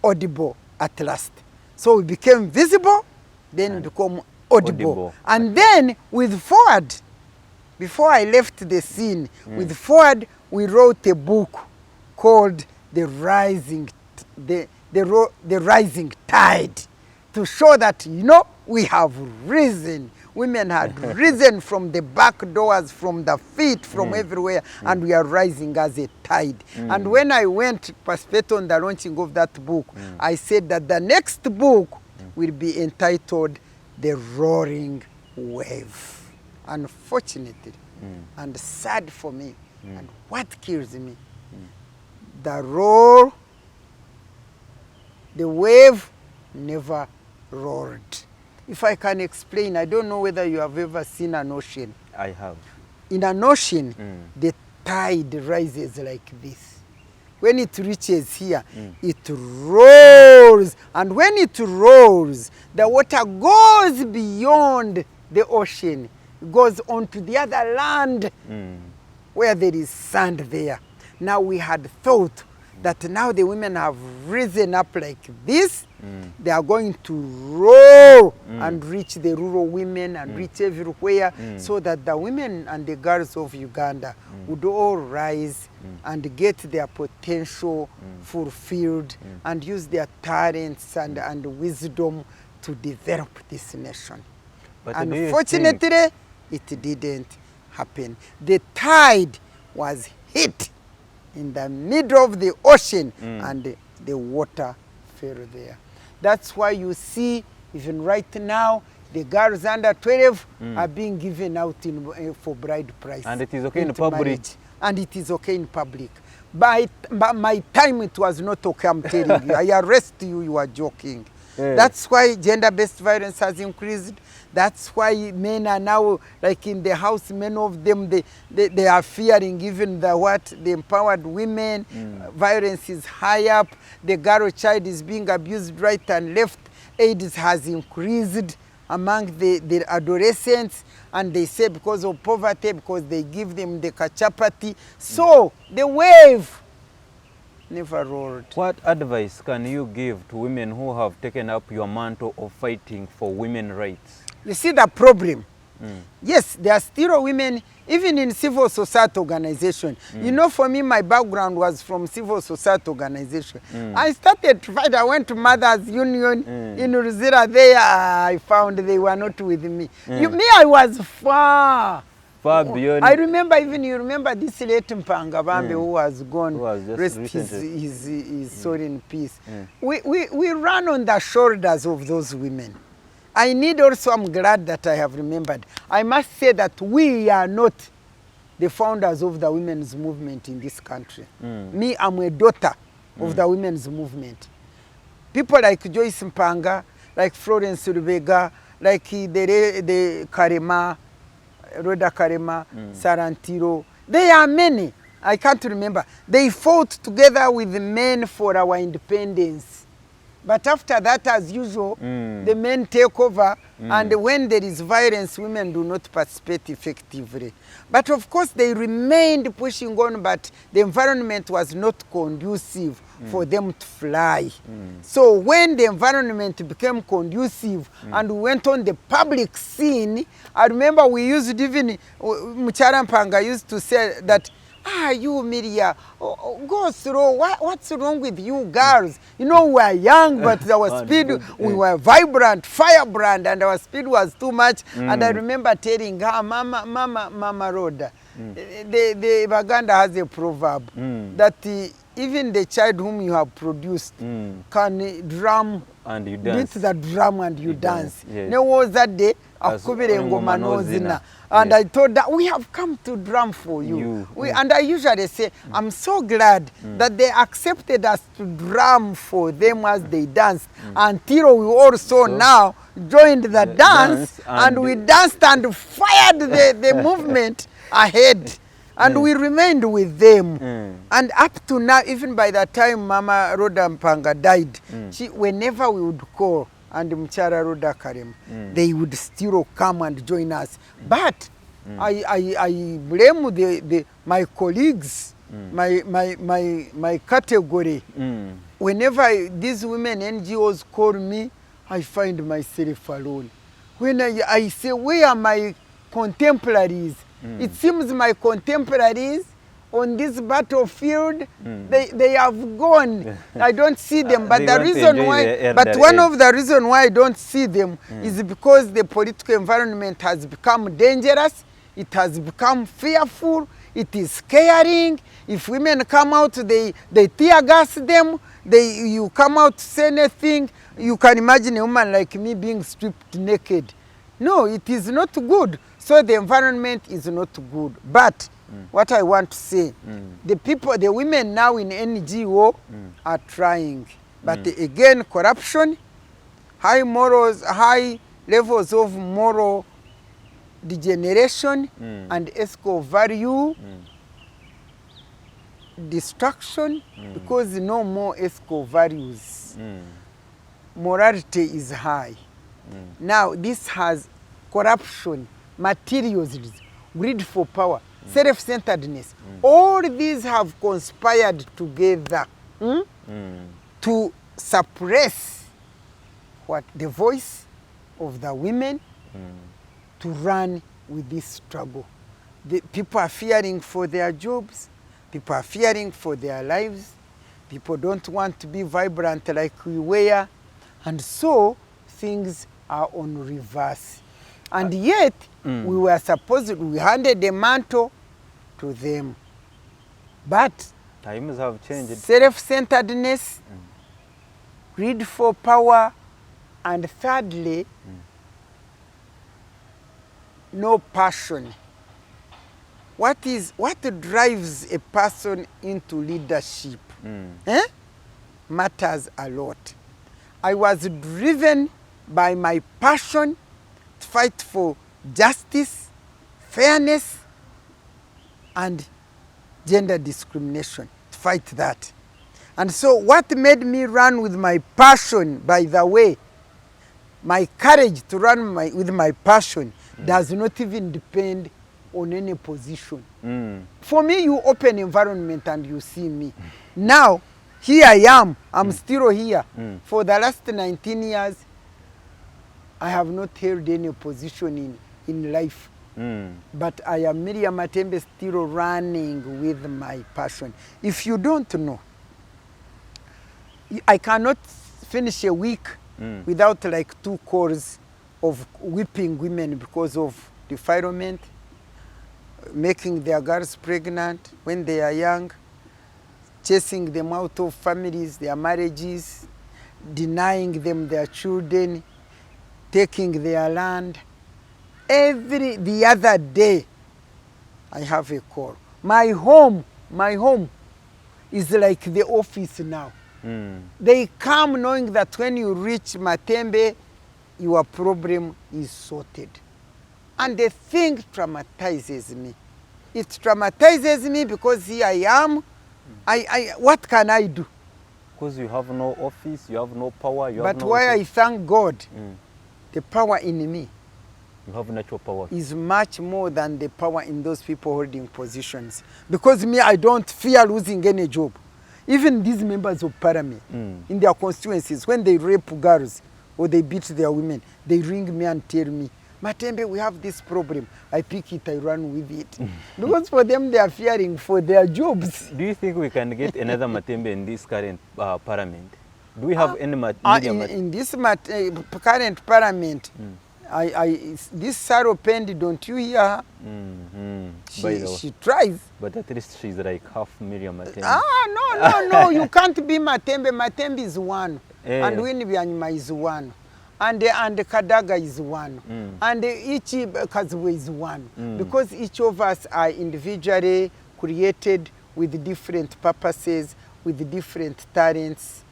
audible at last. So we became visible, then we become audible. And then with Forward, before I left the scene, with Forward we wrote a book called The Rising Tide, to show that, you know, we have risen. Women had risen from the back doors, from the feet, from everywhere, and we are rising as a tide. And when I went to participate on the launching of that book, I said that the next book will be entitled The Roaring Wave. Unfortunately, and sad for me, and what kills me, the wave never roared. If I can explain, I don't know whether you have ever seen an ocean. I have. In an ocean, the tide rises like this. When it reaches here, it roars. And when it roars, the water goes beyond the ocean. It goes onto the other land where there is sand there. Now we had thought that now the women have risen up like this, they are going to roar and reach the rural women and reach everywhere, so that the women and the girls of Uganda would all rise and get their potential fulfilled and use their talents and wisdom to develop this nation. But unfortunately, it didn't happen. The tide was hit in the middle of the ocean, and the water fell there. That's why you see, even right now, the girls under 12 are being given out for bride price. And it is okay in public. Marriage. And it is okay in public. By my time, it was not okay, I'm telling you. I arrest you, you are joking. That's why gender-based violence has increased. That's why men are now, like in the house, many of them, they are fearing even the empowered women. Violence is high up. The girl child is being abused right and left. AIDS has increased among the adolescents. And they say because of poverty, because they give them the kachapati. So the wave never roared. What advice can you give to women who have taken up your mantle of fighting for women's rights? You see the problem? Yes, there are still women, even in civil society organization. You know, for me, my background was from civil society organization. I started to fight. I went to Mothers Union in Ruzira. There, I found they were not with me. Me, I was far beyond. I remember, even you remember this late Mpanga Bambe who was gone, rest his soul in peace. We ran on the shoulders of those women. I need also, I'm glad that I have remembered. I must say that we are not the founders of the women's movement in this country. Me, I'm a daughter of the women's movement. People like Joyce Mpanga, like Florence Rubega, like the Karema, Rhoda Karema, Sarantiro. There are many. I can't remember. They fought together with the men for our independence. But after that, as usual, the men take over, and when there is violence, women do not participate effectively. But of course, they remained pushing on, but the environment was not conducive for them to fly. So when the environment became conducive and we went on the public scene, I remember we used even, Muchara Mpanga used to say that, you Miria, go slow. What's wrong with you girls? You know, we are young, but our speed, we were vibrant, firebrand, and our speed was too much. And I remember telling her, Mama Rhoda, the Baganda has a proverb that even the child whom you have produced can drum, and you dance. Beat the drum and you dance. Yes. No was that day. And I thought that we have come to drum for you. And I usually say, I'm so glad that they accepted us to drum for them as they danced, until we also now joined the dance and we danced and fired the movement ahead. And we remained with them. And up to now, even by the time Mama Rhoda Mpanga died, whenever we would call, and Mchara Rhoda Karema, they would still come and join us. But I blame my colleagues, my category. Whenever these women NGOs call me, I find myself alone. When I say, where are my contemporaries? It seems my contemporaries on this battlefield, they have gone. I don't see them. But the reason why, one of the reasons why I don't see them is because the political environment has become dangerous. It has become fearful. It is scaring. If women come out, they tear gas them. You come out to say anything. You can imagine a woman like me being stripped naked. No, it is not good. So the environment is not good. But what I want to say, the women now in NGO are trying. But again, corruption, high morals, high levels of moral degeneration and ethical value destruction, because no more ethical values. Morality is high. Now this has corruption, materialism, greed for power, self-centeredness. All these have conspired together to suppress the voice of the women to run with this struggle. The people are fearing for their jobs. People are fearing for their lives. People don't want to be vibrant like we were. And so things are on reverse. And yet, we handed the mantle to them. But times have changed. Self-centeredness, greed for power, and thirdly, no passion. What drives a person into leadership matters a lot. I was driven by my passion to fight for justice, fairness, and gender discrimination, to fight that. And so what made me run with my passion, by the way, my courage to run with my passion does not even depend on any position. For me, you open environment and you see me. Now, here I am. I'm still here. For the last 19 years, I have not held any position in life. But I am Miria Matembe, still running with my passion. If you don't know, I cannot finish a week without like 2 calls of whipping women because of defilement, making their girls pregnant when they are young, chasing them out of families, their marriages, denying them their children, taking their land. The other day, I have a call. My home is like the office now. They come knowing that when you reach Matembe, your problem is sorted. And the thing traumatizes me. It traumatizes me because here I am. What can I do? Because you have no office, you have no power, you have no... But why I thank God, the power in me you have natural power. Is much more than the power in those people holding positions. Because me, I don't fear losing any job. Even these members of parliament, in their constituencies, when they rape girls or they beat their women, they ring me and tell me, Matembe, we have this problem. I pick it, I run with it. Because for them, they are fearing for their jobs. Do you think we can get another Matembe in this current parliament? Do we have any in this current parliament, this Sarah Pendi, don't you hear her? She tries. But at least she's like half Miria Matembe. No, you can't be Matembe. Matembe is one. And Winnie is one. And Kadaga is one. And each Kazwe is one. Because each of us are individually created with different purposes, with different talents.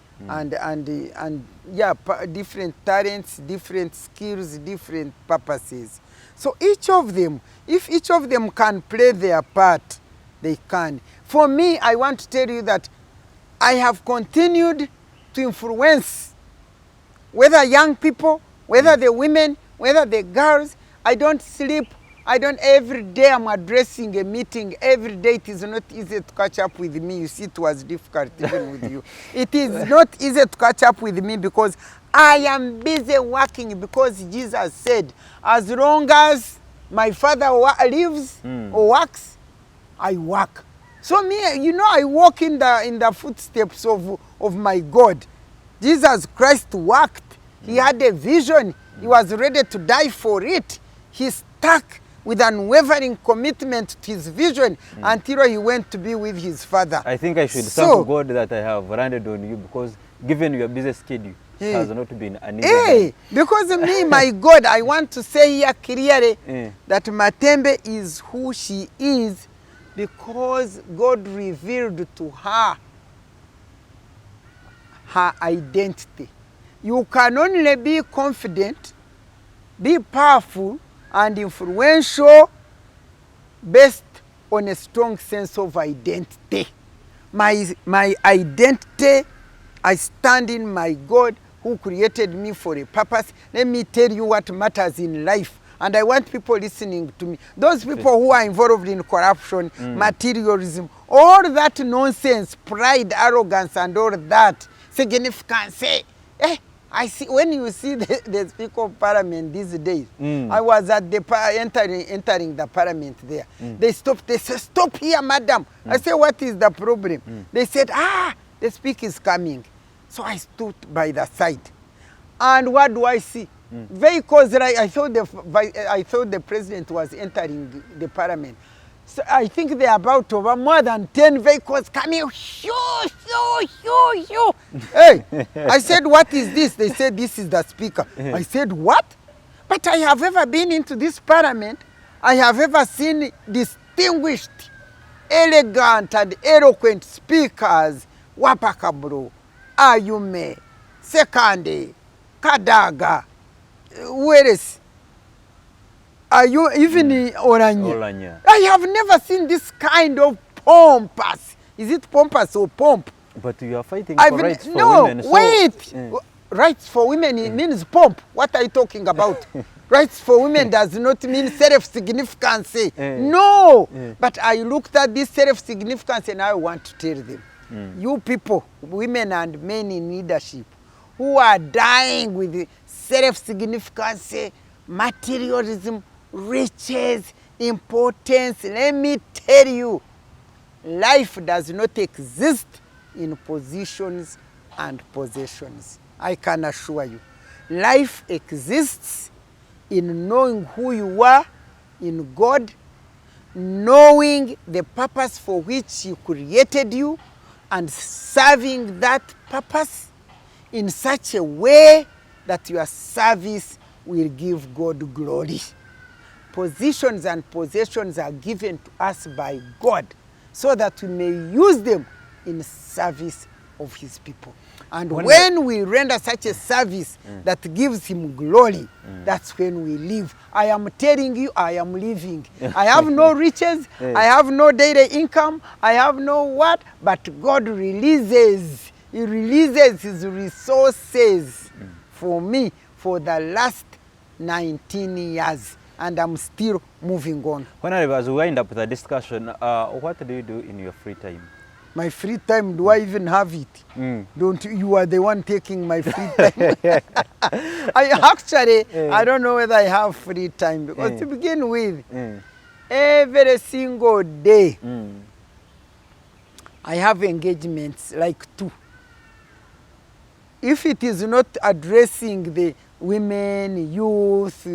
Different talents, different skills, different purposes. So each of them, if each of them can play their part, they can. For me, I want to tell you that I have continued to influence whether young people, whether the women, whether the girls. I don't sleep. Every day I'm addressing a meeting. Every day it is not easy to catch up with me. You see, it was difficult even with you. It is not easy to catch up with me because I am busy working, because Jesus said, as long as my Father lives or works, I work. So me, I walk in the footsteps of my God. Jesus Christ worked. He had a vision. He was ready to die for it. He stuck with unwavering commitment to his vision until he went to be with his Father. I think I should thank God that I have landed on you, because given your busy schedule, it has not been an easy because me, my God, I want to say here clearly that Matembe is who she is because God revealed to her her identity. You can only be confident, be powerful, and influential based on a strong sense of identity. My identity, I stand in my God who created me for a purpose. Let me tell you what matters in life. And I want people listening to me. Those people who are involved in corruption, materialism, all that nonsense, pride, arrogance, and all that, significance. I see, when you see the Speaker of Parliament these days, I was at the entering the Parliament there. They stopped. They said, "Stop here, madam." I said, "What is the problem?" They said, the Speaker is coming. So I stood by the side. And what do I see? Vehicles. I thought the President was entering the Parliament. So I think there are about over more than 10 vehicles coming. Shoo. Hey, I said, "What is this?" They said, "This is the Speaker." I said, "What?" But I have ever been into this Parliament. I have ever seen distinguished, elegant, and eloquent speakers. Wapakabro, Ayume, Sekande, Kadaga, whereas are you even Oranye? I have never seen this kind of pompous. Is it pompous or pomp? But you are fighting for rights for women. No, wait. Rights for women, it means pomp. What are you talking about? Rights for women does not mean self-significance. No. But I looked at this self-significance and I want to tell them, you people, women and men in leadership, who are dying with self-significance, materialism, riches, importance, let me tell you, life does not exist in positions and possessions. I can assure you. Life exists in knowing who you are in God, knowing the purpose for which He created you, and serving that purpose in such a way that your service will give God glory. positions and possessions are given to us by God so that we may use them in service of his people. And when we render such a service that gives him glory, that's when we live. I am telling you, I am living. I have no riches, I have no daily income, I have no what, but God releases. He releases his resources for me for the last 19 years. And I'm still moving on. Honorable, as we wind up the discussion, what do you do in your free time? My free time, do I even have it? Don't you are the one taking my free time. I don't know whether I have free time because to begin with, every single day, I have engagements like 2. If it is not addressing the women, youth,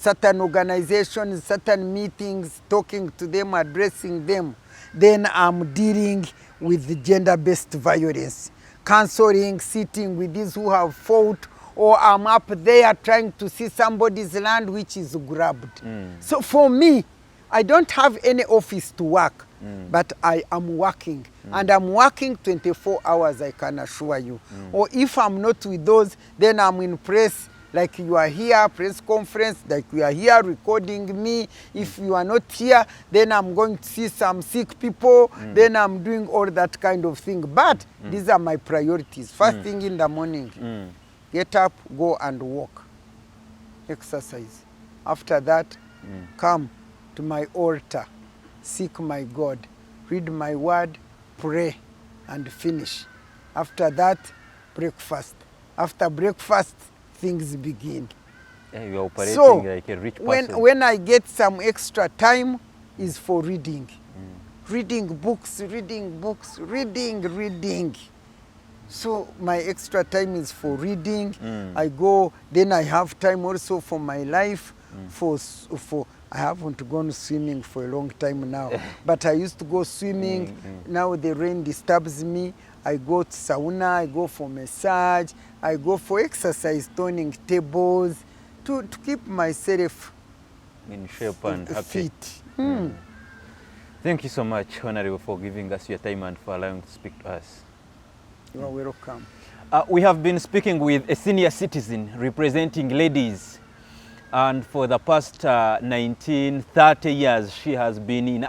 certain organizations, certain meetings, talking to them, addressing them, then I'm dealing with gender-based violence, counseling, sitting with these who have fought, or I'm up there trying to see somebody's land which is grabbed. So for me, I don't have any office to work, but I am working. And I'm working 24 hours, I can assure you. Or if I'm not with those, then I'm in press, like you are here, press conference, like you are here recording me. If you are not here, then I'm going to see some sick people, then I'm doing all that kind of thing. But these are my priorities. First thing in the morning, get up, go and walk, exercise. After that, come to my altar, seek my God, read my word, pray, and finish. After that, breakfast. After breakfast, things begin. You're operating so, like a rich person. When I get some extra time, is for reading. Reading books, reading. So my extra time is for reading. I go, then I have time also for my life, for I haven't gone swimming for a long time now, but I used to go swimming. Now the rain disturbs me. I go to sauna, I go for massage, I go for exercise, turning tables, to keep myself in shape and happy. Fit. Thank you so much, Honorable, for giving us your time and for allowing to speak to us. You are welcome. We have been speaking with a senior citizen representing ladies, and for the past 30 years, she has been in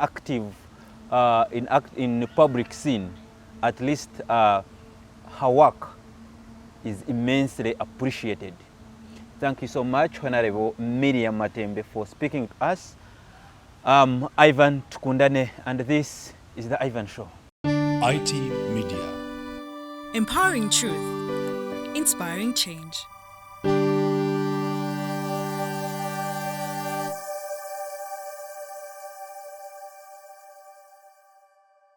public scene. At least her work is immensely appreciated. Thank you so much, Honorable Miria Matembe, for speaking to us. Ivan Tukundane, and this is The Ivan Show. IT Media. Empowering truth, inspiring change.